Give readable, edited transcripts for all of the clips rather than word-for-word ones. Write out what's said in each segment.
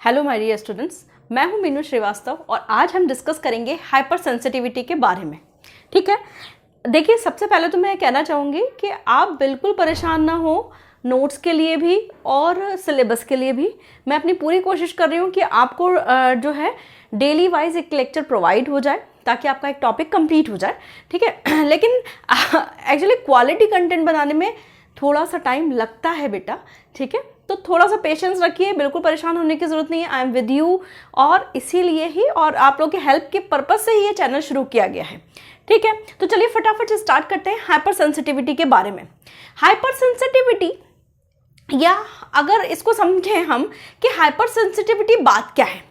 Hello my dear students, मैं हूं मीनू श्रीवास्तव और आज हम डिस्कस करेंगे हाइपर सेंसिटिविटी के बारे में। ठीक है, देखिए सबसे पहले तो मैं कहना चाहूँगी कि आप बिल्कुल परेशान ना हो नोट्स के लिए भी और सिलेबस के लिए भी। मैं अपनी पूरी कोशिश कर रही हूँ कि आपको जो है डेली वाइज एक लेक्चर प्रोवाइड हो जाए ताकि आपका एक टॉपिक कंप्लीट हो जाए। ठीक है लेकिन एक्चुअली क्वालिटी कंटेंट बनाने में थोड़ा सा टाइम लगता है बेटा। ठीक है, तो थोड़ा सा पेशेंस रखिए, बिल्कुल परेशान होने की ज़रूरत नहीं है। आई एम विद यू और इसीलिए ही और आप लोग के हेल्प के पर्पज़ से ही ये चैनल शुरू किया गया है। ठीक है, तो चलिए फटाफट से स्टार्ट करते हैं हाइपर सेंसिटिविटी के बारे में। हाइपर सेंसिटिविटी, या अगर इसको समझें हम कि हाइपर सेंसिटिविटी बात क्या है।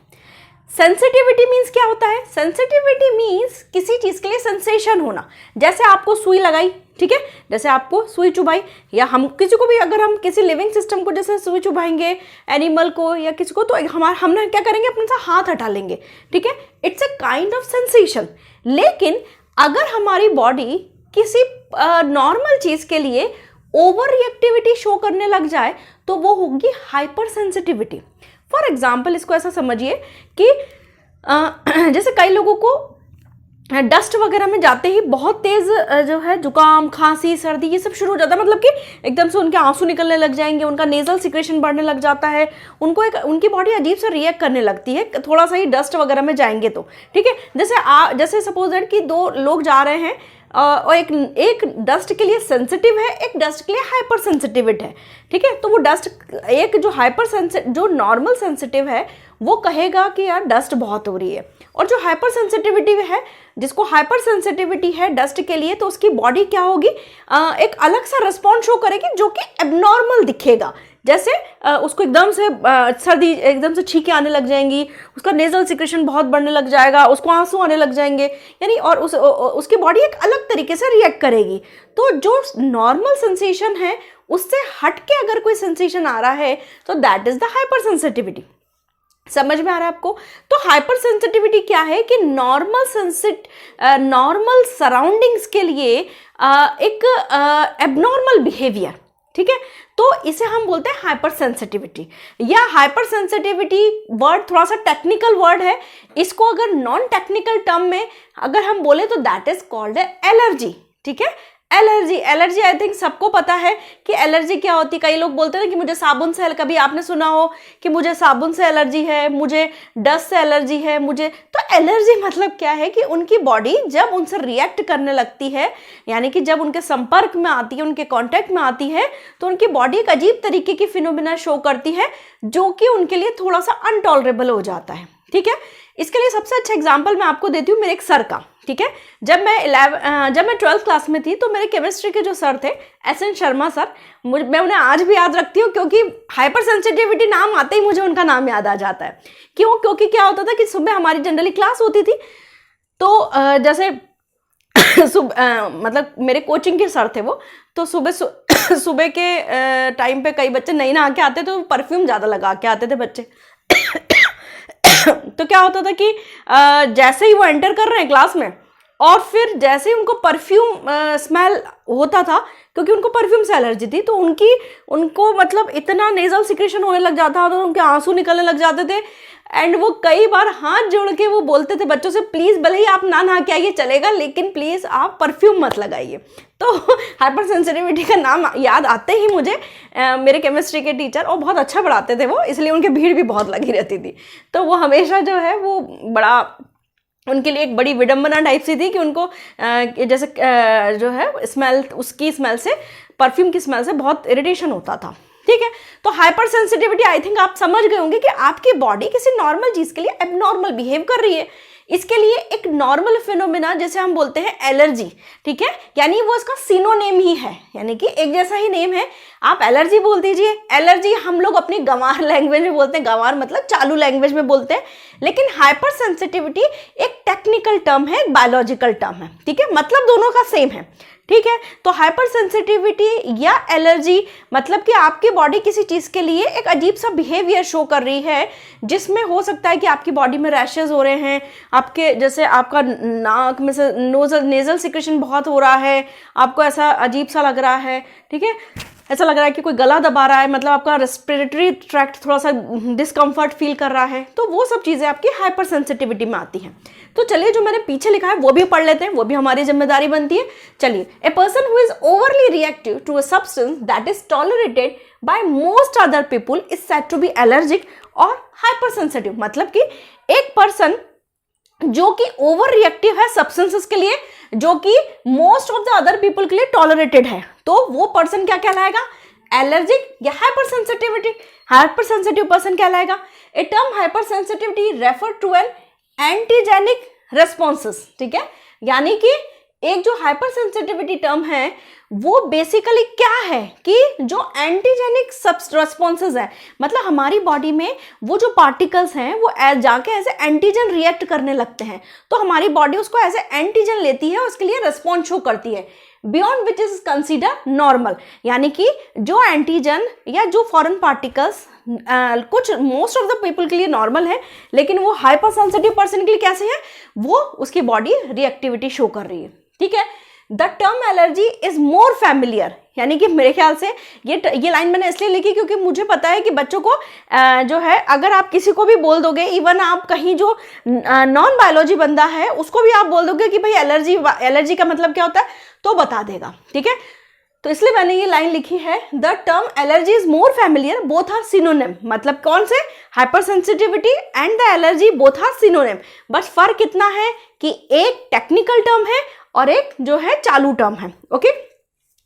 सेंसिटिविटी मीन्स क्या होता है? सेंसिटिविटी मीन्स किसी चीज़ के लिए सेंसेशन होना। जैसे आपको सुई लगाई, ठीक है, जैसे आपको सुई चुभाई, या हम किसी को भी अगर हम किसी लिविंग सिस्टम को जैसे सुई चुभाएंगे, एनिमल को या किसी को, तो हम क्या करेंगे, अपने से हाथ हटा लेंगे। ठीक है, it's a kind of sensation. लेकिन अगर हमारी बॉडी किसी नॉर्मल चीज़ के लिए ओवर रिएक्टिविटी शो करने लग जाए तो वो होगी हाइपर सेंसिटिविटी। फॉर एग्जाम्पल इसको ऐसा समझिए कि जैसे कई लोगों को डस्ट वगैरह में जाते ही बहुत तेज जो है जुकाम, खांसी, सर्दी ये सब शुरू हो जाता है। मतलब कि एकदम से उनके आंसू निकलने लग जाएंगे, उनका नेजल सिक्रेशन बढ़ने लग जाता है, उनकी बॉडी अजीब से रिएक्ट करने लगती है थोड़ा सा ही डस्ट वगैरह में जाएंगे तो। ठीक है, जैसे सपोज दैट कि दो लोग जा रहे हैं और एक डस्ट के लिए सेंसिटिव है, एक डस्ट के लिए हाइपर सेंसिटिव है। ठीक है, तो वो डस्ट, एक जो नॉर्मल सेंसिटिव है वो कहेगा कि यार डस्ट बहुत हो रही है, और जो हाइपर सेंसिटिविटी है, जिसको हाइपर सेंसिटिविटी है डस्ट के लिए, तो उसकी बॉडी क्या होगी, एक अलग सा रिस्पॉन्स शो करेगी जो कि एबनॉर्मल दिखेगा। जैसे उसको एकदम से सर्दी, एकदम से छींकें आने लग जाएंगी, उसका नेजल सिक्रेशन बहुत बढ़ने लग जाएगा, उसको आंसू आने लग जाएंगे, यानी और उसकी बॉडी एक अलग तरीके से रिएक्ट करेगी। तो जो नॉर्मल सेंसेशन है उससे हट के अगर कोई सेंसेशन आ रहा है तो that is the hyper sensitivity. समझ में आ रहा है आपको? तो हाइपर सेंसिटिविटी क्या है कि नॉर्मल सराउंडिंग्स के लिए एक एबनॉर्मल बिहेवियर। ठीक है, तो इसे हम बोलते हैं हाइपर सेंसिटिविटी। या हाइपर सेंसिटिविटी वर्ड थोड़ा सा टेक्निकल वर्ड है, इसको अगर नॉन टेक्निकल टर्म में अगर हम बोले तो दैट इज कॉल्ड एलर्जी। ठीक है, एलर्जी आई थिंक सबको पता है कि एलर्जी क्या होती है। कई लोग बोलते हैं कि मुझे साबुन से, कभी आपने सुना हो कि मुझे साबुन से एलर्जी है, मुझे डस्ट से एलर्जी है, मुझे। तो एलर्जी मतलब क्या है कि उनकी बॉडी जब उनसे रिएक्ट करने लगती है, यानी कि जब उनके संपर्क में आती है, उनके कांटेक्ट में आती है, तो उनकी बॉडी एक अजीब तरीके की फिनोमिना शो करती है जो कि उनके लिए थोड़ा सा अनटॉलरेबल हो जाता है। ठीक है, इसके लिए सबसे अच्छा एग्जाम्पल मैं आपको देती हूँ मेरे एक सर का। ठीक है, जब मैं 12th क्लास में थी तो मेरे केमिस्ट्री के जो सर थे, SN शर्मा सर, मैं उन्हें आज भी याद रखती हूँ क्योंकि हाइपर सेंसिटिविटी नाम आते ही मुझे उनका नाम याद आ जाता है। क्यों? क्योंकि क्या होता था कि सुबह हमारी जनरली क्लास होती थी, तो जैसे मतलब मेरे कोचिंग के सर थे वो, तो सुबह के टाइम पे कई बच्चे नहीं नहा के आते तो परफ्यूम ज़्यादा लगा के आते थे बच्चे। तो क्या होता था कि जैसे ही वो एंटर कर रहे हैं क्लास में, और फिर जैसे ही उनको परफ्यूम स्मेल होता था, क्योंकि उनको परफ्यूम से एलर्जी थी, तो उनको मतलब इतना नेजल सिक्रेशन होने लग जाता था, उनके आंसू निकलने लग जाते थे। एंड वो कई बार हाथ जोड़ के वो बोलते थे बच्चों से, प्लीज़ भले ही आप ना नहा के आइए चलेगा, लेकिन प्लीज़ आप परफ्यूम मत लगाइए। तो हाइपर सेंसिटिविटी का नाम याद आते ही मुझे मेरे केमिस्ट्री के टीचर, और बहुत अच्छा पढ़ाते थे वो, इसलिए उनकी भीड़ भी बहुत लगी रहती थी। तो वो हमेशा जो है वो बड़ा, उनके लिए एक बड़ी विडंबना टाइप सी थी कि उनको जैसे जो है स्मेल, उसकी स्मेल से, परफ्यूम की स्मेल से बहुत इरिटेशन होता था। ठीक है, तो हाइपर सेंसिटिविटी आई थिंक आप समझ गए होंगे कि आपकी बॉडी किसी नॉर्मल चीज़ के लिए एबनॉर्मल बिहेव कर रही है। इसके लिए एक नॉर्मल फिनोमिना जैसे हम बोलते हैं एलर्जी। ठीक है, यानी वो इसका सिनोनेम ही है, यानी कि एक जैसा ही नेम है। आप एलर्जी बोल दीजिए। एलर्जी हम लोग अपनी गंवार लैंग्वेज में बोलते हैं, गंवार मतलब चालू लैंग्वेज में बोलते हैं, लेकिन हाइपर सेंसिटिविटी एक टेक्निकल टर्म है, एक बायोलॉजिकल टर्म है। ठीक है, मतलब दोनों का सेम है। ठीक है, तो हाइपर सेंसिटिविटी या एलर्जी मतलब कि आपकी बॉडी किसी चीज़ के लिए एक अजीब सा बिहेवियर शो कर रही है, जिसमें हो सकता है कि आपकी बॉडी में रैशेज हो रहे हैं, आपके जैसे आपका नाक में से नेजल सिक्रेशन बहुत हो रहा है, आपको ऐसा अजीब सा लग रहा है। ठीक है, ऐसा लग रहा है कि कोई गला दबा रहा है, मतलब आपका रेस्पिरेटरी ट्रैक्ट थोड़ा सा डिस्कम्फर्ट फील कर रहा है, तो वो सब चीज़ें आपकी हाइपर सेंसिटिविटी में आती हैं। तो चलिए जो मैंने पीछे लिखा है वो भी पढ़ लेते हैं, वो भी हमारी जिम्मेदारी बनती है। चलिए, a person who is overly reactive to a substance that is tolerated by most other people is said to be allergic और हाइपर सेंसिटिव। मतलब कि एक पर्सन जो कि ओवर रिएक्टिव है सब्सटेंसेस के लिए, जो कि most of the other people के लिए टॉलरेटेड है, तो वो पर्सन क्या कहलाएगा? एलर्जिक या hyper sensitivity, hyper sensitive person कहलाएगा। A term hyper sensitivity refer to an antigenic responses, ठीक है। यानी कि एक जो हाइपर सेंसिटिविटी टर्म है वो बेसिकली क्या है कि जो एंटीजेनिक रेस्पॉन्सेस है, मतलब हमारी बॉडी में वो जो पार्टिकल्स हैं वो जाके ऐसे एंटीजन रिएक्ट करने लगते हैं, तो हमारी बॉडी उसको ऐसे एंटीजन लेती है, उसके लिए रिस्पॉन्स शो करती है beyond which is consider normal. यानी कि जो एंटीजन या जो फॉरेन पार्टिकल्स कुछ मोस्ट ऑफ द पीपल के लिए नॉर्मल है, लेकिन वो हाइपर सेंसिटिव पर्सन के लिए कैसे है, वो उसकी बॉडी रिएक्टिविटी शो कर रही है, ठीक है। The term allergy is more familiar, यानी कि मेरे ख्याल से ये लाइन मैंने इसलिए लिखी क्योंकि मुझे पता है कि बच्चों को जो है, अगर आप किसी को भी बोल दोगे, इवन आप कहीं जो नॉन बायोलॉजी बंदा है उसको भी आप बोल दोगे कि भाई एलर्जी का मतलब क्या होता है, तो बता देगा, ठीक है। तो इसलिए मैंने ये लाइन लिखी है, the term allergy is more familiar, both are synonym. मतलब कौन से? Hypersensitivity and the allergy both are synonym, बस फर्क इतना है कि एक टेक्निकल टर्म है और एक जो है चालू टर्म है, okay.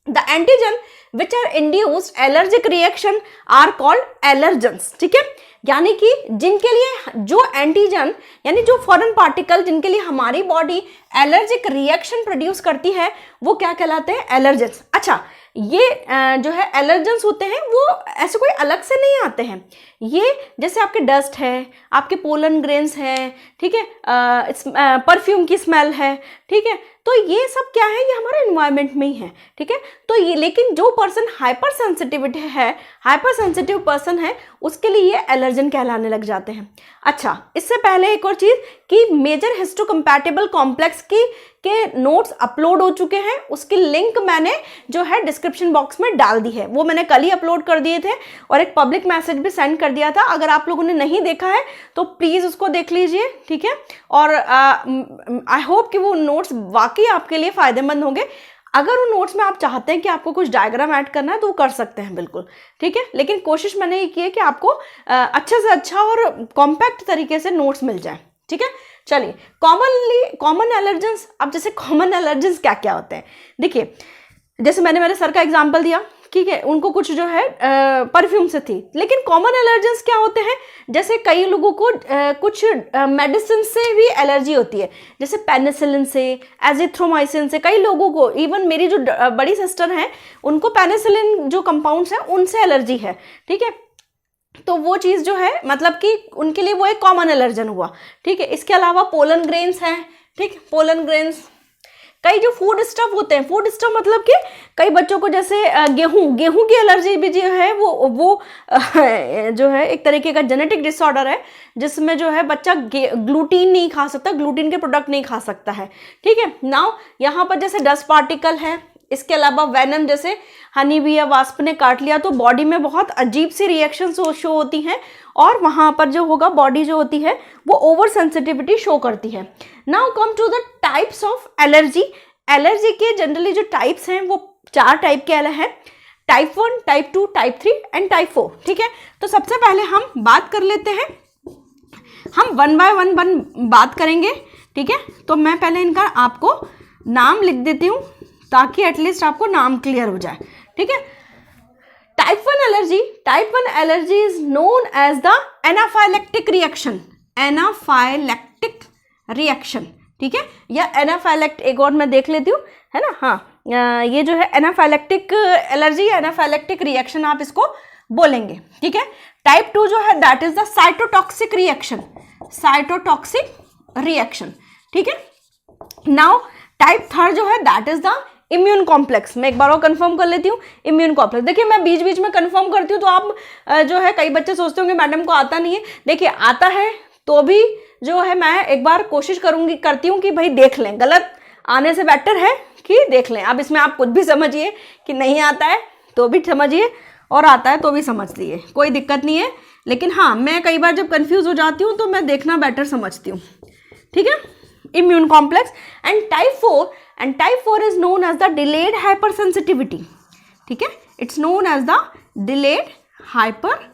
The antigen which are induced allergic reaction are called allergens, ठीक है। यानी कि जिनके लिए जो एंटीजन यानी जो फॉरेन पार्टिकल जिनके लिए हमारी बॉडी एलर्जिक रिएक्शन प्रोड्यूस करती है वो क्या कहलाते हैं? एलर्जेंस। अच्छा, ये जो है एलर्जेंस होते हैं वो ऐसे कोई अलग से नहीं आते हैं, ये जैसे आपके डस्ट है, आपके पोलन ग्रेन्स है, ठीक है, परफ्यूम की स्मेल है, ठीक है, तो ये सब क्या है, ये हमारे एनवायरनमेंट में ही है, ठीक है। तो ये, लेकिन जो पर्सन हाइपर सेंसिटिविटी है, हाइपर सेंसिटिव पर्सन है, उसके लिए ये एलर्जन कहलाने लग जाते हैं। अच्छा, इससे पहले एक और चीज कि मेजर हिस्टोकम्पैटिबल कॉम्प्लेक्स के नोट्स अपलोड हो चुके हैं, उसकी लिंक मैंने जो है डिस्क्रिप्शन बॉक्स में डाल दी है, वो मैंने कल ही अपलोड कर दिए थे और एक पब्लिक मैसेज भी सेंड कर दिया था। अगर आप लोगों ने नहीं देखा है तो प्लीज़ उसको देख लीजिए, ठीक है। और आई होप कि वो नोट्स वाकई आपके लिए फ़ायदेमंद होंगे। अगर उन नोट्स में आप चाहते हैं कि आपको कुछ डायग्राम ऐड करना है तो वो कर सकते हैं, बिल्कुल, ठीक है। लेकिन कोशिश मैंने ये की है कि आपको अच्छे से अच्छा और कॉम्पैक्ट तरीके से नोट्स मिल जाए, ठीक है। चलिए, कॉमन एलर्जेंस। अब जैसे कॉमन एलर्जेंस क्या क्या होते हैं, देखिए, जैसे मैंने मेरे सर का एग्जांपल दिया, ठीक है, उनको कुछ जो है परफ्यूम से थी, लेकिन कॉमन एलर्जेंस क्या होते हैं, जैसे कई लोगों को कुछ मेडिसिन से भी एलर्जी होती है, जैसे पेनिसिलिन से, एजिथ्रोमाइसिन से। कई लोगों को, इवन मेरी जो बड़ी सिस्टर हैं, उनको पेनिसिलिन जो कंपाउंड्स हैं उनसे एलर्जी है, ठीक है। तो वो चीज़ जो है, मतलब कि उनके लिए वो एक कॉमन एलर्जन हुआ, ठीक है। इसके अलावा पोलन ग्रेन्स हैं, ठीक, पोलन ग्रेन्स। कई जो फूड स्टफ होते हैं, फूड स्टफ मतलब कि कई बच्चों को जैसे गेहूं की एलर्जी भी जो है वो जो है एक तरीके का जेनेटिक डिसऑर्डर है, जिसमें जो है बच्चा ग्लूटीन नहीं खा सकता, ग्लूटीन के प्रोडक्ट नहीं खा सकता है, ठीक है। नाउ यहाँ पर जैसे डस्ट पार्टिकल है, इसके अलावा वेनम, जैसे हनी बी या वास्प ने काट लिया तो बॉडी में बहुत अजीब सी रिएक्शन शो होती हैं, और वहाँ पर जो होगा बॉडी जो होती है वो ओवर सेंसिटिविटी शो करती है। Now come to the types of allergy. Allergy के जनरली जो टाइप्स हैं वो 4 टाइप के हैं, type 1, type 2, type 3 and type 4, ठीक है। तो सबसे पहले हम बात कर लेते हैं, हम 1 बाय 1 बात करेंगे, ठीक है। तो मैं पहले इनका आपको नाम लिख देती हूँ ताकि एटलीस्ट आपको नाम क्लियर हो जाए, ठीक है। Type 1 allergy is known as the anaphylactic reaction, ठीक है, या एनाफाइलेक्ट, एक और मैं देख लेती हूँ, है ना, हाँ, ये जो है एनाफाइलेक्टिक एलर्जी या एनाफाइलेक्टिक रिएक्शन आप इसको बोलेंगे, ठीक है। टाइप 2 जो है that is the cytotoxic reaction, ठीक है। नाउ टाइप 3 जो है that is the immune complex. मैं एक बार और कंफर्म कर लेती हूँ, इम्यून कॉम्प्लेक्स। देखिए, मैं बीच बीच में कंफर्म करती हूँ तो आप जो है, कई बच्चे सोचते होंगे मैडम को आता नहीं है। देखिए, आता है तो भी जो है मैं एक बार कोशिश करती हूँ कि भाई देख लें, गलत आने से बेटर है कि देख लें। अब इसमें आप कुछ भी समझिए कि नहीं आता है तो भी समझिए और आता है तो भी समझ लिए, कोई दिक्कत नहीं है। लेकिन हाँ, मैं कई बार जब कंफ्यूज हो जाती हूँ तो मैं देखना बेटर समझती हूँ, ठीक है। Immune complex and type 4 is known as the delayed hypersensitivity, ठीक है, it's known as the delayed hyper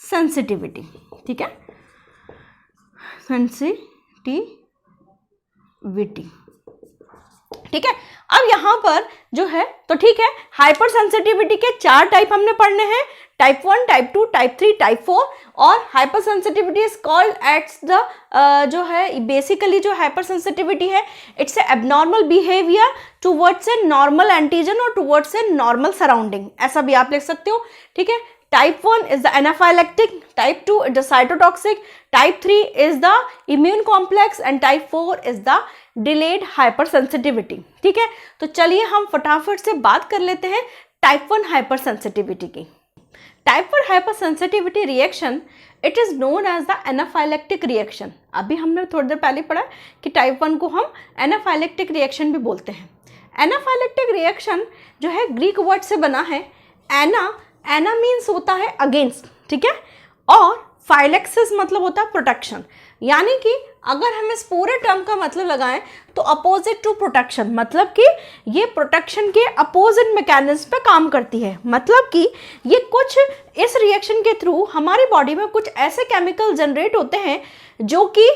sensitivity, ठीक है, सेंसिटिविटी, ठीक है। अब यहाँ पर जो है तो ठीक है, हाइपर सेंसिटिविटी के 4 टाइप हमने पढ़ने हैं, टाइप 1, टाइप 2, टाइप 3, टाइप 4। और hyper sensitivity is called as the जो है बेसिकली जो हाइपर सेंसिटिविटी है it's a abnormal behaviour towards a normal antigen और टुवर्ड्स ए नॉर्मल सराउंडिंग, ऐसा भी आप लिख सकते हो, ठीक है। Type 1 is the anaphylactic, Type 2 is the cytotoxic, Type 3 is the immune complex and Type 4 is the delayed hypersensitivity, ठीक है। तो चलिए हम फटाफट से बात कर लेते हैं Type 1 hypersensitivity की। Type 1 hypersensitivity reaction it is known as the anaphylactic reaction। अभी हमने थोड़ी देर पहले पढ़ा कि Type 1 को हम anaphylactic reaction भी बोलते हैं। Anaphylactic reaction जो है ग्रीक वर्ड से बना है, एना मीन्स होता है अगेंस्ट, ठीक है, और फाइलेक्सिस मतलब होता है प्रोटेक्शन, यानी कि अगर हम इस पूरे टर्म का मतलब लगाएं तो अपोजिट टू प्रोटेक्शन, मतलब कि ये प्रोटेक्शन के अपोजिट मैकेनिज्म पे काम करती है। मतलब कि ये कुछ इस रिएक्शन के थ्रू हमारी बॉडी में कुछ ऐसे केमिकल जनरेट होते हैं जो कि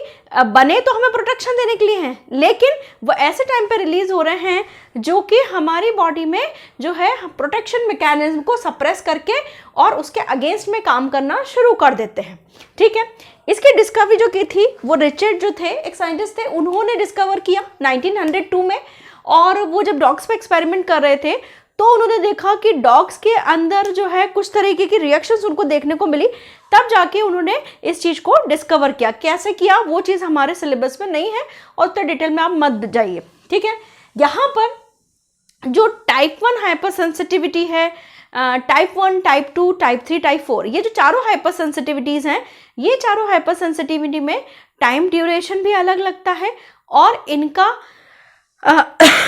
बने तो हमें प्रोटेक्शन देने के लिए हैं, लेकिन वो ऐसे टाइम पे रिलीज हो रहे हैं जो कि हमारी बॉडी में जो है प्रोटेक्शन मैकेनिज्म को सप्रेस करके और उसके अगेंस्ट में काम करना शुरू कर देते हैं, ठीक है। इसकी डिस्कवरी जो की थी वो रिचर्ड जो थे, एक साइंटिस्ट थे, उन्होंने डिस्कवर किया 1902 में। और वो जब डॉग्स पे एक्सपेरिमेंट कर रहे थे तो उन्होंने देखा कि डॉग्स के अंदर जो है कुछ तरीके की रिएक्शंस उनको देखने को मिली, तब जाके उन्होंने इस चीज़ को डिस्कवर किया। कैसे किया वो चीज़ हमारे सिलेबस में नहीं है और तो डिटेल में आप मत जाइए, ठीक है। यहाँ पर जो टाइप 1 हाइपर सेंसिटिविटी है, टाइप 1, टाइप 2, टाइप 3, टाइप 4, ये जो चारों हाइपर सेंसिटिविटीज़ हैं, ये चारों हाइपर सेंसिटिविटी में टाइम ड्यूरेशन भी अलग लगता है और इनका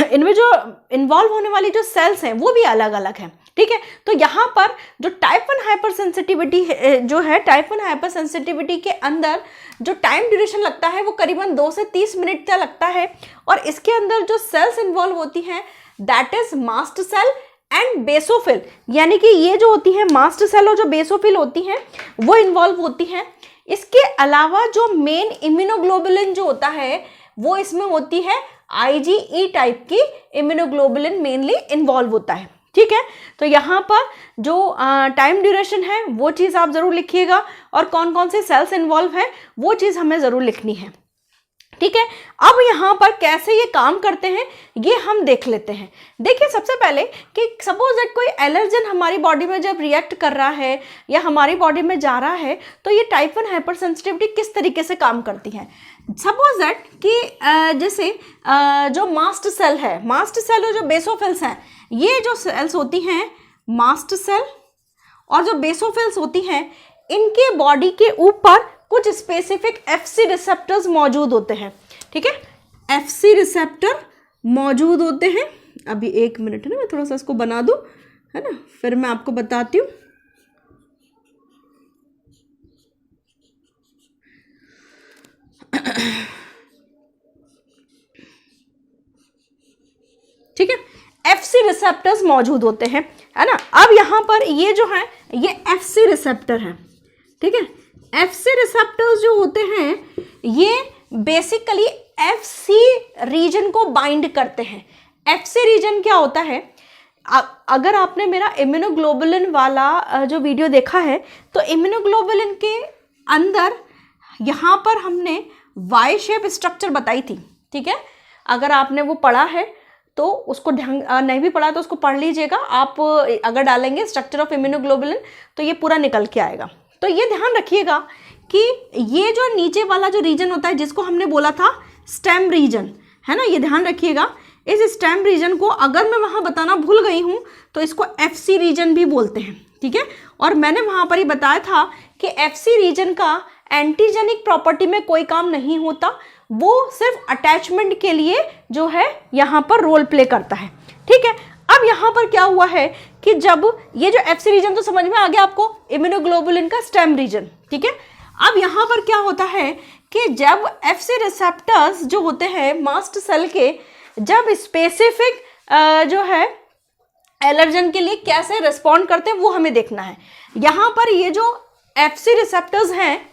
इनमें जो इन्वॉल्व होने वाली जो सेल्स हैं वो भी अलग अलग हैं, ठीक है। तो यहाँ पर जो टाइप 1 हाइपर सेंसिटिविटी जो है, टाइप 1 हाइपर सेंसिटिविटी के अंदर जो टाइम ड्यूरेशन लगता है वो करीबन 2 से 30 मिनट तक लगता है। और इसके अंदर जो सेल्स इन्वॉल्व होती हैं that is mast cell and basophil, यानी कि ये जो होती है मास्ट सेल और जो बेसोफिल होती हैं वो इन्वॉल्व होती हैं। इसके अलावा जो मेन इम्यूनोग्लोबुलिन जो होता है वो इसमें होती है IgE टाइप की इम्यूनोग्लोबुलिन मेनली इन्वॉल्व होता है, ठीक है। तो यहाँ पर जो टाइम ड्यूरेशन है वो चीज़ आप ज़रूर लिखिएगा और कौन कौन से सेल्स इन्वॉल्व है वो चीज़ हमें ज़रूर लिखनी है, ठीक है। अब यहाँ पर कैसे ये काम करते हैं ये हम देख लेते हैं। देखिए सबसे पहले कि सपोज दैट कोई एलर्जन हमारी बॉडी में जब रिएक्ट कर रहा है या हमारी बॉडी में जा रहा है तो ये टाइप 1 हाइपर सेंसिटिविटी किस तरीके से काम करती है। सपोज दैट कि जैसे जो मास्ट सेल है, मास्ट सेल और जो बेसोफिल्स हैं, ये जो सेल्स होती हैं मास्ट सेल और जो बेसोफिल्स होती हैं, इनके बॉडी के ऊपर कुछ स्पेसिफिक FC रिसेप्टर्स मौजूद होते हैं, ठीक है। FC रिसेप्टर मौजूद होते हैं। अभी 1 मिनट है ना, मैं थोड़ा सा इसको बना दूं, है ना, फिर मैं आपको बताती हूँ। ठीक है, FC रिसेप्टर्स मौजूद होते हैं, है ना। अब यहाँ पर ये जो है ये FC रिसेप्टर है, ठीक है। FC रिसेप्टर्स जो होते हैं ये बेसिकली FC रीजन को बाइंड करते हैं। FC रीजन क्या होता है, अगर आपने मेरा इम्यूनोग्लोबुलिन वाला जो वीडियो देखा है तो इम्यूनोग्लोबुलिन के अंदर यहाँ पर हमने वाई शेप स्ट्रक्चर बताई थी, ठीक है। अगर आपने वो पढ़ा है तो उसको ढंग नहीं भी पढ़ा तो उसको पढ़ लीजिएगा आप। अगर डालेंगे स्ट्रक्चर ऑफ इम्यूनोग्लोबुलिन तो ये पूरा निकल के आएगा। तो ये ध्यान रखिएगा कि ये जो नीचे वाला जो रीजन होता है जिसको हमने बोला था स्टेम रीजन, है ना, ये ध्यान रखिएगा। इस स्टेम रीजन को अगर मैं वहाँ बताना भूल गई हूँ तो इसको FC रीजन भी बोलते हैं, ठीक है। और मैंने वहाँ पर ही बताया था कि FC रीजन का एंटीजेनिक प्रॉपर्टी में कोई काम नहीं होता, वो सिर्फ अटैचमेंट के लिए जो है यहाँ पर रोल प्ले करता है, ठीक है। अब यहाँ पर क्या हुआ है कि जब ये जो एफसी रीजन तो समझ में आ गया आपको, इम्यूनोग्लोबुलिन का स्टेम रीजन, ठीक है। अब यहाँ पर क्या होता है कि जब एफसी रिसेप्टर्स जो होते हैं मास्ट सेल के, जब स्पेसिफिक जो है एलर्जन के लिए कैसे रिस्पॉन्ड करते हैं वो हमें देखना है। यहाँ पर ये जो एफसी रिसेप्टर्स हैं,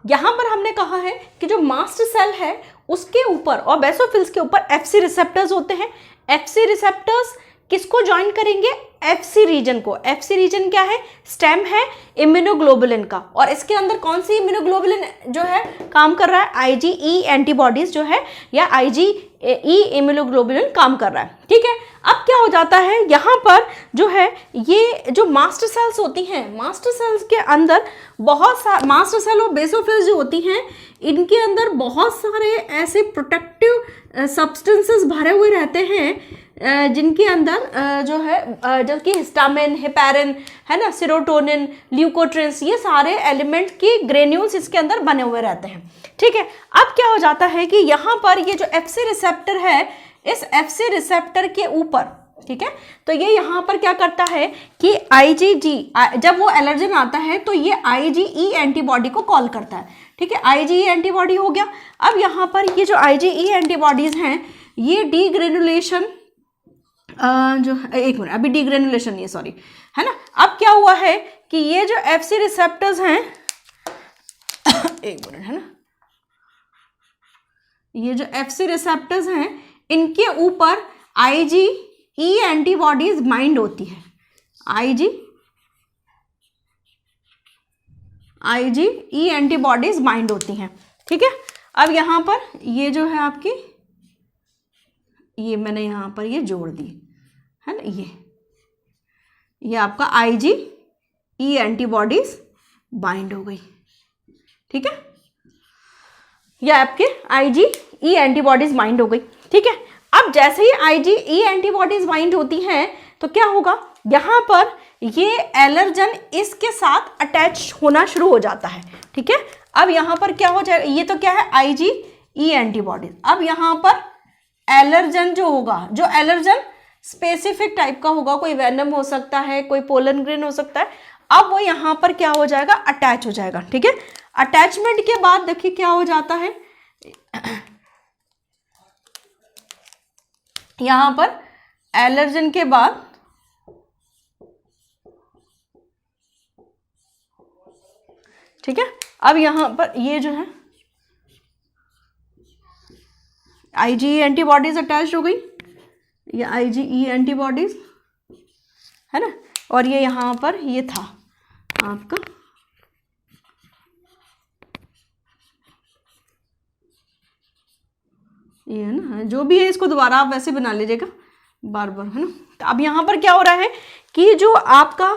यहाँ पर हमने कहा है कि जो मास्ट सेल है उसके ऊपर और बेसोफिल्स के ऊपर एफसी रिसेप्टर्स होते हैं। एफसी रिसेप्टर्स किसको ज्वाइन करेंगे? एफसी रीजन को। एफसी रीजन क्या है? स्टेम है इम्यूनोग्लोबुलिन का, और इसके अंदर कौन सी इम्यूनोग्लोबुलिन जो है काम कर रहा है? आईजीई एंटीबॉडीज जो है या आईजीई इम्यूनोग्लोबुलिन काम कर रहा है, ठीक है। अब क्या हो जाता है यहाँ पर जो है, ये जो मास्ट सेल्स होती हैं, मास्ट सेल्स के अंदर बहुत सारे मास्ट सेल और बेसोफिल्स जो होती हैं, इनके अंदर बहुत सारे ऐसे प्रोटेक्टिव सब्सटेंसेस भरे हुए रहते हैं जिनके अंदर जो है जो कि हिस्टामिन, हेपेरिन है ना, सेरोटोनिन, ल्यूकोट्रिन्स, ये सारे एलिमेंट की ग्रेन्यूल्स इसके अंदर बने हुए रहते हैं, ठीक है। अब क्या हो जाता है कि यहाँ पर ये जो एफसी रिसेप्टर है, इस एफसी रिसेप्टर के ऊपर, ठीक है, तो ये यहाँ पर क्या करता है कि आईजीजी, जब वो एलर्जन आता है तो ये आईजीई एंटीबॉडी को कॉल करता है, ठीक है। आईजीई एंटीबॉडी हो गया। अब यहाँ पर ये जो आईजीई एंटीबॉडीज हैं, ये डीग्रेनुलेशन जो एक मिनट, अभी डीग्रेनुलेशन नहीं, सॉरी, है ना। अब क्या हुआ है कि ये जो एफसी रिसेप्टर्स हैं एक मिनट, है ना, ये जो एफसी रिसेप्टर्स हैं इनके ऊपर आईजीई एंटीबॉडीज बाइंड होती है। आईजीई एंटीबॉडीज बाइंड होती हैं, ठीक है। अब यहाँ पर ये जो है आपकी, ये मैंने यहाँ पर ये जोड़ दी है ना, ये आपका आईजीई एंटीबॉडीज बाइंड हो गई, ठीक है। ये आपके आईजीई एंटीबॉडीज बाइंड हो गई, ठीक है। अब जैसे ही आईजीई एंटीबॉडीज बाइंड होती हैं तो क्या होगा, यहाँ पर ये एलर्जन इसके साथ अटैच होना शुरू हो जाता है, ठीक है। अब यहाँ पर क्या हो जाएगा, ये तो क्या है आईजीई एंटीबॉडीज। अब यहाँ पर एलर्जन जो होगा, जो एलर्जन स्पेसिफिक टाइप का होगा, कोई वेनम हो सकता है, कोई पोलन ग्रेन हो सकता है, अब वो यहाँ पर क्या हो जाएगा, अटैच हो जाएगा, ठीक है। अटैचमेंट के बाद देखिए क्या हो जाता है, यहाँ पर एलर्जन के बाद ठीक है, अब यहाँ पर ये जो है आईजीई एंटीबॉडीज अटैच हो गई, ये आईजीई एंटीबॉडीज है ना, और ये यहाँ पर ये था आपका ये है ना, जो भी है इसको दोबारा आप वैसे बना लीजिएगा बार बार, है ना। तो अब यहाँ पर क्या हो रहा है कि जो आपका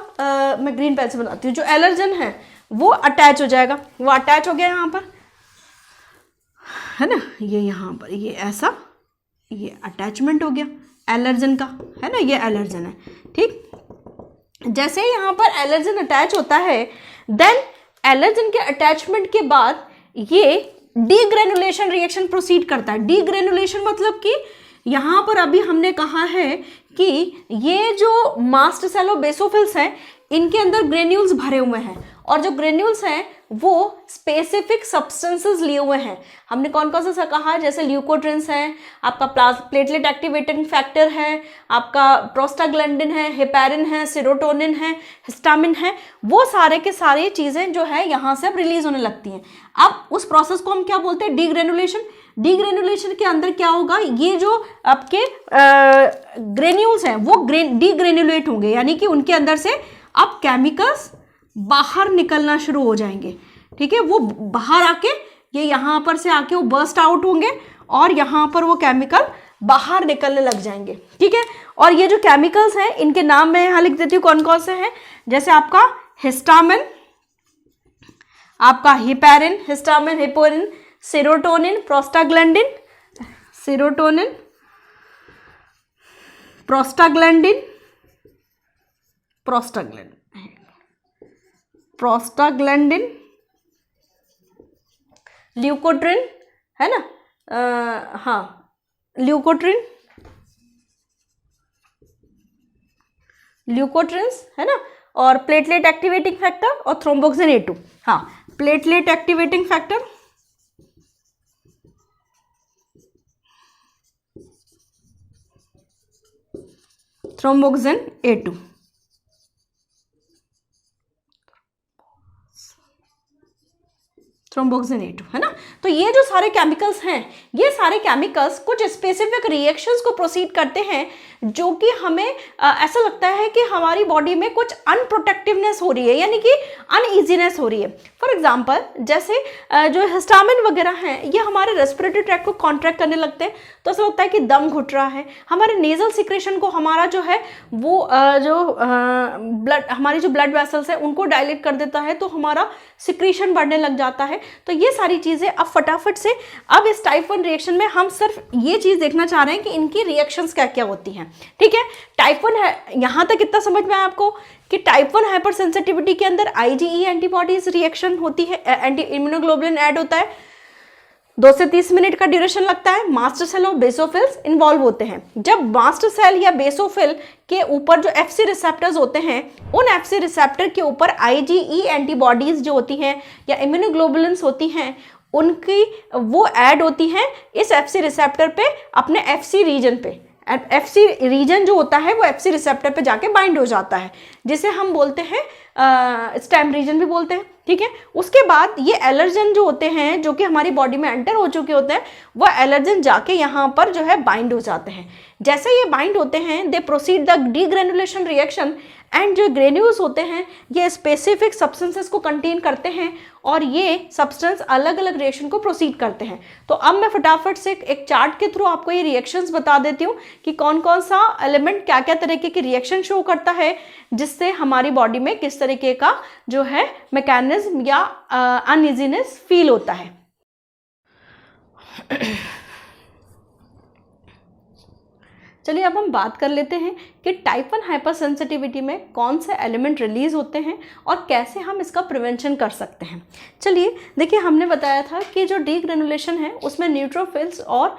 मैं ग्रीन पेन से बनाती हूँ, जो एलर्जन है वो अटैच हो जाएगा, वो अटैच हो गया यहाँ पर, है ना, ये यहाँ पर ये ऐसा ये अटैचमेंट हो गया एलर्जन का, है ना, ये एलर्जन है, ठीक। जैसे ही यहाँ पर एलर्जन अटैच होता है, देन एलर्जन के अटैचमेंट के बाद ये डीग्रेनुलेशन रिएक्शन प्रोसीड करता है। डीग्रेनुलेशन मतलब कि यहाँ पर अभी हमने कहा है कि ये जो मास्ट सेल और बेसोफिल्स हैं, इनके अंदर ग्रेन्यूल्स भरे हुए हैं, और जो ग्रेन्यूल्स हैं वो स्पेसिफिक सब्सटेंसेस लिए हुए हैं। हमने कौन कौन सा कहा, जैसे ल्यूकोट्रिन्स है, आपका प्लेटलेट एक्टिवेटिंग फैक्टर है, आपका प्रोस्टाग्लैंडिन है, हेपेरिन है, सेरोटोनिन है, हिस्टामिन है, वो सारे के सारे चीज़ें जो है यहाँ से अब रिलीज होने लगती हैं। अब उस प्रोसेस को हम क्या बोलते हैं, डीग्रेनुलेशन। डीग्रेनुलेशन के अंदर क्या होगा, ये जो आपके ग्रेन्यूल्स हैं वो डीग्रेनुलेट होंगे, यानी कि उनके अंदर से अब केमिकल्स बाहर निकलना शुरू हो जाएंगे, ठीक है। वो बाहर आके ये यहाँ पर से आके वो बर्स्ट आउट होंगे और यहाँ पर वो केमिकल बाहर निकलने लग जाएंगे, ठीक है। और ये जो केमिकल्स हैं इनके नाम मैं यहाँ लिख देती हूँ कौन कौन से हैं, जैसे आपका हिस्टामिन, आपका heparin, histamine, heparin, serotonin, prostaglandin, serotonin, prostaglandin, prostaglandin, leukotriene, है ना, हाँ ल्यूकोट्रिन, ल्यूकोट्रिन्स है ना, और प्लेटलेट एक्टिवेटिंग फैक्टर और थ्रोम्बोक्सिन A2। हाँ, platelet activating factor, thromboxane A2। Thromboxane A2 है ना। तो ये जो सारे केमिकल्स हैं, ये सारे केमिकल्स कुछ स्पेसिफिक रिएक्शंस को प्रोसीड करते हैं जो कि हमें ऐसा लगता है कि हमारी बॉडी में कुछ अनप्रोटेक्टिवनेस हो रही है, यानी कि अनईजीनेस हो रही है। फॉर एग्जांपल जैसे जो हिस्टामिन वगैरह हैं, ये हमारे रेस्पिरेटरी ट्रैक को कॉन्ट्रैक्ट करने लगते हैं, तो ऐसा लगता है कि दम घुट रहा है। हमारे नेजल सिक्रेशन को हमारा जो है वो ब्लड, हमारी जो ब्लड वेसल्स है उनको डायलेट कर देता है, तो हमारा सिक्रीशन बढ़ने लग जाता है। तो ये सारी चीज़ें अब फटाफट से, अब इस टाइप 1 रिएक्शन में हम सिर्फ ये चीज़ देखना चाह रहे हैं कि इनकी रिएक्शंस क्या क्या होती हैं। ठीक है, टाइप 1 है, यहाँ तक इतना समझ में आया आपको कि टाइप 1 हाइपर सेंसिटिविटी के अंदर IgE एंटीबॉडीज रिएक्शन होती है, एंटी इम्यूनोग्लोबुलिन ऐड होता है, 2 से 30 मिनट का ड्यूरेशन लगता है। मास्टर सेल और बेसोफिल्स इन्वॉल्व होते हैं। जब मास्टर सेल या बेसोफिल के ऊपर जो FC रिसेप्टर्स होते हैं, उन FC रिसेप्टर के ऊपर IgE एंटीबॉडीज जो होती हैं या इम्यूनोग्लोबुलिन्स होती हैं, उनकी वो ऐड होती हैं इस FC रिसेप्टर पे, अपने FC रीजन पे। FC रीजन जो होता है वो FC रिसेप्टर पे जाके बाइंड हो जाता है, जिसे हम बोलते हैं स्टेम रीजन भी बोलते हैं। ठीक है, उसके बाद ये एलर्जन जो होते हैं, जो कि हमारी बॉडी में एंटर हो चुके होते हैं, वो एलर्जन जाके यहाँ पर जो है बाइंड हो जाते हैं। जैसे ये बाइंड होते हैं, they proceed the degranulation reaction, and जो ग्रेन्यूल्स होते हैं ये स्पेसिफिक सब्सटेंसेस को कंटेन करते हैं, और ये सब्सटेंस अलग अलग रिएक्शन को प्रोसीड करते हैं। तो अब मैं फटाफट से एक चार्ट के थ्रू आपको ये रिएक्शंस बता देती हूँ कि कौन कौन सा एलिमेंट क्या क्या तरीके की रिएक्शन शो करता है, जिससे हमारी बॉडी में किस तरीके का जो है मैकेनिज्म या अनइजीनेस फील होता है। चलिए अब हम बात कर लेते हैं कि टाइप 1 हाइपर सेंसिटिविटी में कौन से एलिमेंट रिलीज होते हैं और कैसे हम इसका प्रिवेंशन कर सकते हैं। चलिए देखिए, हमने बताया था कि जो डीग्रेनुलेशन है उसमें न्यूट्रोफिल्स और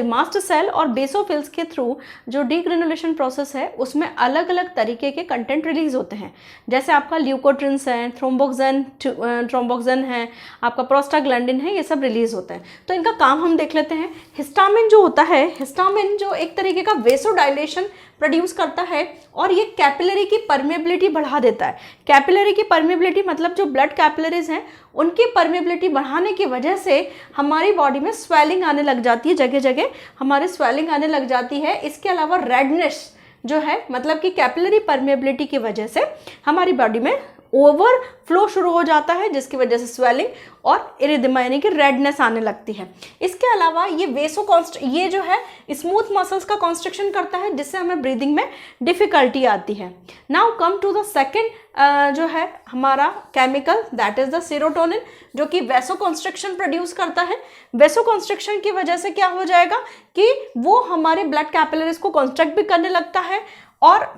मास्टर सेल और बेसोफिल्स के थ्रू जो डीग्रेनुलेशन प्रोसेस है उसमें अलग अलग तरीके के कंटेंट रिलीज होते हैं। जैसे आपका ल्यूकोट्रिन्स है, थ्रोम्बोक्सिन है, आपका प्रोस्टाग्लैंडिन है, ये सब रिलीज होते हैं। तो इनका काम हम देख लेते हैं। हिस्टामिन जो होता है, हिस्टामिन जो एक तरीके का वेसोडाइलेशन प्रोड्यूस करता है और ये कैपिलरी की परमेबिलिटी बढ़ा देता है। कैपिलरी की परमेबिलिटी मतलब जो ब्लड कैपिलरीज हैं उनकी परमेबिलिटी बढ़ाने की वजह से हमारी बॉडी में स्वेलिंग आने लग जाती है, जगह जगह हमारे स्वेलिंग आने लग जाती है। इसके अलावा रेडनेस जो है, मतलब कि कैपिलरी परमेबिलिटी की वजह से हमारी बॉडी में ओवर फ्लो शुरू हो जाता है, जिसकी वजह से स्वेलिंग और इरिदिमा यानी कि रेडनेस आने लगती है। इसके अलावा ये जो है स्मूथ मसल्स का कॉन्स्ट्रक्शन करता है, जिससे हमें ब्रीदिंग में डिफिकल्टी आती है। Now come to the second जो है हमारा chemical, that is the serotonin, जो कि वेसो कॉन्स्ट्रक्शन प्रोड्यूस करता है। वेसो कॉन्स्ट्रक्शन की वजह से क्या हो जाएगा कि वो हमारे ब्लड कैपिलरीज को कॉन्स्ट्रक्ट भी करने लगता है, और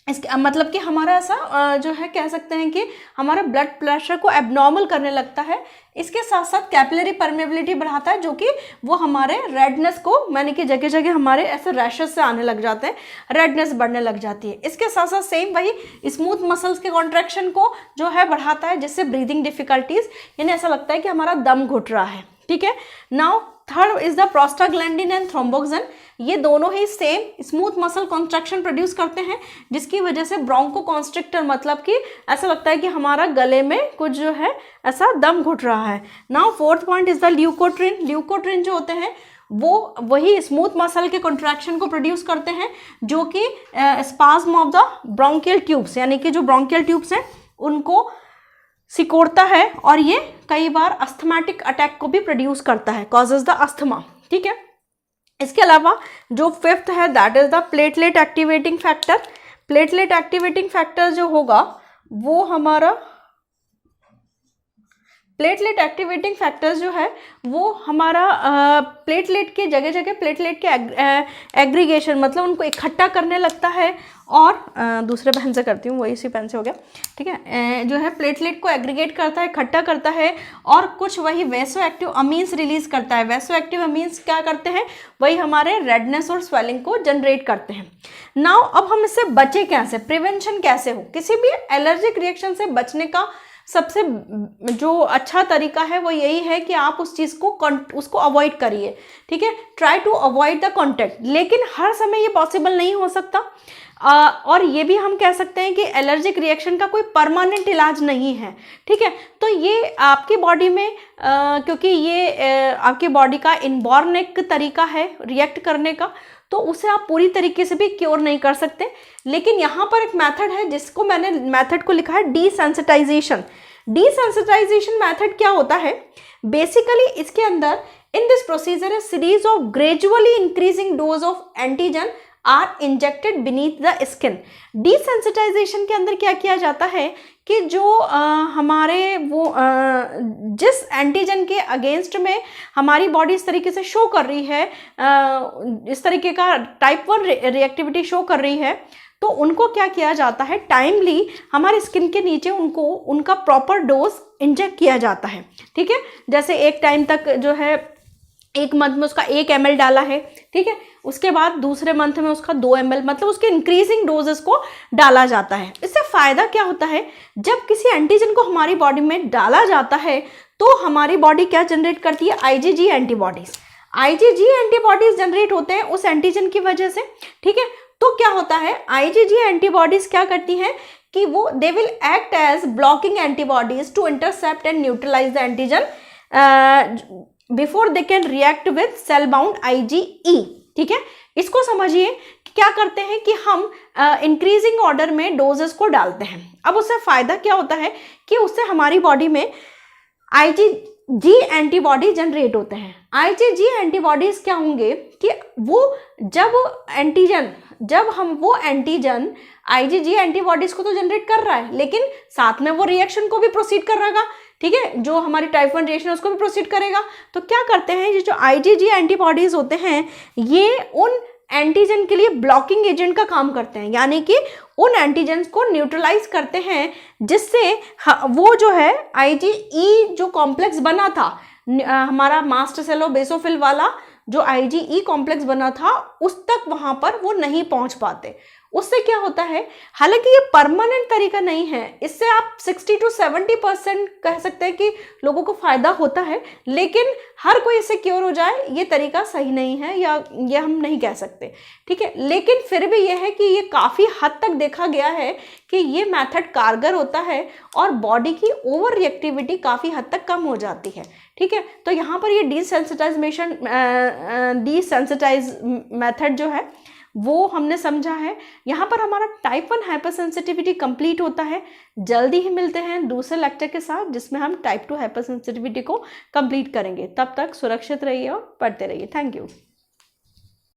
इसके मतलब कि हमारा ऐसा जो है कह सकते हैं कि हमारा ब्लड प्रेशर को एबनॉर्मल करने लगता है। इसके साथ साथ कैपिलरी परमेबिलिटी बढ़ाता है, जो कि वो हमारे रेडनेस को, यानी कि जगह जगह हमारे ऐसे रैशेस से आने लग जाते हैं, रेडनेस बढ़ने लग जाती है। इसके साथ साथ सेम वही स्मूथ मसल्स के कॉन्ट्रैक्शन को जो है बढ़ाता है, जिससे ब्रीदिंग डिफिकल्टीज, यानी ऐसा लगता है कि हमारा दम घुट रहा है। ठीक है, now third is the prostaglandin and thromboxane. ये दोनों ही same smooth muscle construction produce करते हैं, जिसकी वजह से ब्रोंको कॉन्स्ट्रिक्टर, मतलब कि ऐसा लगता है कि हमारा गले में कुछ जो है ऐसा दम घुट रहा है। Now fourth point is the leukotriene. Leukotriene जो होते हैं वो वही स्मूथ मसल के कॉन्ट्रैक्शन को प्रोड्यूस करते हैं, जो कि spasm of the bronchial tubes, यानी कि जो ब्रोंकियल ट्यूब्स हैं उनको सिकोड़ता है, और ये कई बार अस्थमैटिक अटैक को भी प्रोड्यूस करता है, कॉजेज द अस्थमा। ठीक है, इसके अलावा जो फिफ्थ है that is the platelet activating factor. Platelet activating factor जो होगा वो हमारा प्लेटलेट एक्टिवेटिंग फैक्टर्स जो है वो हमारा प्लेटलेट के जगह जगह प्लेटलेट के एग्रीगेशन, मतलब उनको इकट्ठा करने लगता है, और दूसरे पेन से करती हूँ, वही इसी पेन से हो गया, ठीक है, जो है प्लेटलेट को एग्रीगेट करता है, इकट्ठा करता है, और कुछ वही वैसो एक्टिव अमीन्स रिलीज करता है। वैसो एक्टिव अमीन्स क्या करते हैं, वही हमारे रेडनेस और स्वेलिंग को जनरेट करते हैं। नाउ अब हम इससे बचे कैसे, प्रिवेंशन कैसे हो, किसी भी एलर्जिक रिएक्शन से बचने का सबसे जो अच्छा तरीका है वो यही है कि आप उस चीज़ को उसको अवॉइड करिए, ठीक है, try to avoid the contact. लेकिन हर समय ये पॉसिबल नहीं हो सकता, और ये भी हम कह सकते हैं कि एलर्जिक रिएक्शन का कोई परमानेंट इलाज नहीं है, ठीक है। तो ये आपकी बॉडी में क्योंकि ये आपकी बॉडी का इनबॉर्न एक तरीका है रिएक्ट करने का, तो उसे आप पूरी तरीके से भी क्योर नहीं कर सकते। लेकिन यहाँ पर एक मेथड है जिसको मैंने मेथड को लिखा है डीसेंसिटाइजेशन। डीसेंसिटाइजेशन मेथड क्या होता है, बेसिकली इसके अंदर in this procedure a series of gradually increasing dose of antigen are injected beneath the skin. Desensitization के अंदर क्या किया जाता है कि जो हमारे वो जिस एंटीजन के अगेंस्ट में हमारी बॉडी इस तरीके से शो कर रही है, इस तरीके का टाइप 1 रिएक्टिविटी शो कर रही है, तो उनको क्या किया जाता है, टाइमली हमारी स्किन के नीचे उनको उनका प्रॉपर डोज इंजेक्ट किया जाता है, ठीक है। जैसे एक टाइम तक जो है एक मंथ में उसका 1 ml डाला है, ठीक है, उसके बाद दूसरे मंथ में उसका 2 ml, मतलब उसके इंक्रीजिंग डोजेस को डाला जाता है। इससे फायदा क्या होता है, जब किसी एंटीजन को हमारी बॉडी में डाला जाता है तो हमारी बॉडी क्या जनरेट करती है, IgG antibodies. IgG antibodies generate होते हैं उस एंटीजन की वजह से, ठीक है। तो क्या होता है, आईजीजी एंटीबॉडीज क्या करती हैं कि वो they will act as blocking antibodies to intercept and neutralise the antigen before they can react with cell bound IgE, ठीक है। इसको समझिए कि क्या करते हैं कि हम इंक्रीजिंग ऑर्डर में डोजेस को डालते हैं। अब उससे फायदा क्या होता है कि उससे हमारी बॉडी में IgG एंटीबॉडी जनरेट होते हैं। IgG एंटीबॉडीज क्या होंगे कि वो जब हम वो एंटीजन IgG एंटीबॉडीज को तो जनरेट कर रहा है, लेकिन साथ में वो रिएक्शन को भी प्रोसीड कर रहेगा, ठीक है, जो हमारी टाइप 1 रिएक्शन उसको भी प्रोसीड करेगा। तो क्या करते हैं, ये जो IgG एंटीबॉडीज होते हैं ये उन एंटीजन के लिए ब्लॉकिंग एजेंट का काम करते हैं, यानी कि उन एंटीजन्स को न्यूट्रलाइज करते हैं, जिससे वो जो है IgE जो कॉम्प्लेक्स बना था, हमारा मास्ट सेल और बेसोफिल वाला जो IgE कॉम्प्लेक्स बना था, उस तक वहां पर वो नहीं पहुंच पाते। उससे क्या होता है, हालांकि ये परमानेंट तरीका नहीं है, इससे आप 60 to 70% कह सकते हैं कि लोगों को फायदा होता है, लेकिन हर कोई इससे क्योर हो जाए ये तरीका सही नहीं है, या ये हम नहीं कह सकते, ठीक है। लेकिन फिर भी ये है कि ये काफ़ी हद तक देखा गया है कि ये मेथड कारगर होता है और बॉडी की ओवर रिएक्टिविटी काफ़ी हद तक कम हो जाती है, ठीक है। तो यहाँ पर ये डीसेंसिटाइज मेथड जो है वो हमने समझा है। यहाँ पर हमारा टाइप 1 हाइपरसेंसिटिविटी कंप्लीट होता है। जल्दी ही मिलते हैं दूसरे लेक्चर के साथ जिसमें हम टाइप 2 हाइपरसेंसिटिविटी को कंप्लीट करेंगे। तब तक सुरक्षित रहिए और पढ़ते रहिए। Thank you.